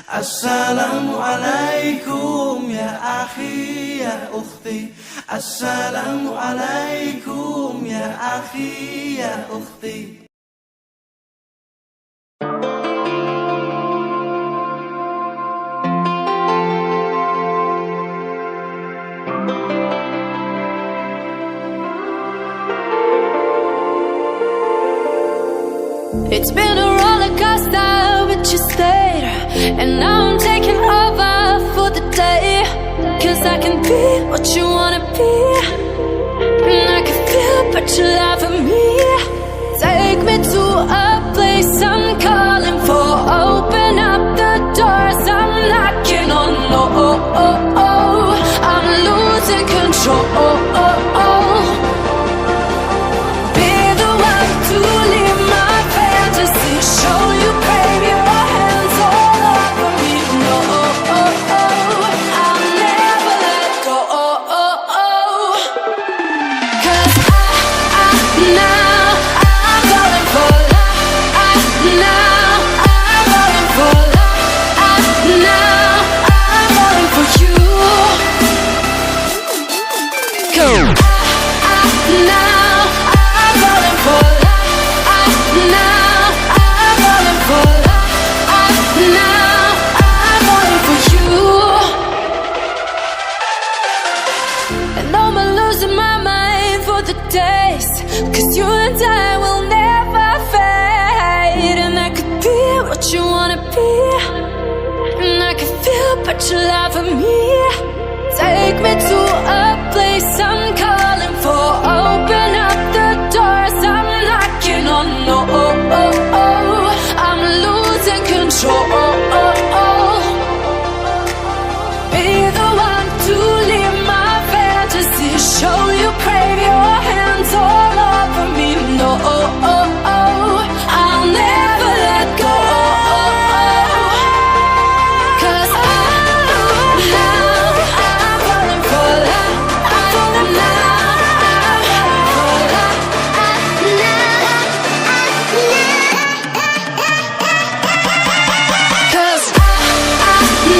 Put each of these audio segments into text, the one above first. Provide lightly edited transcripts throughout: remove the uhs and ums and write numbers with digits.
Assalamualaikum ya akhi ya ukhti. Assalamualaikum ya akhi ya ukhti. It's been a roller coaster, but you stayed. And now I'm taking over for the day. Cause I can be what you wanna be. And I can feel but you love for me. Take me to a place I'm calling for. Open up the doors, I'm knocking on. I'm losing control. Be the one to leave my fantasy. Show you crave your hands all over me. No, I'll never let go. Cause now I'm falling for love. Now I'm falling for love. Now I'm falling for you. Go. Now I'm falling for love. Now I'm falling for love. Now I'm falling for you. And I'm losing my mind for the days. Cause you and I will never fade. And I could be what you wanna be. And I can feel but you love for me. Take me to a place I'm calling for. Open up the doors, I'm knocking on. No, I'm losing control. Be the one to leave my fantasy. Show you crave your hands all over me. No, I'll never let go. Cause now I'm falling for love. Cause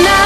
now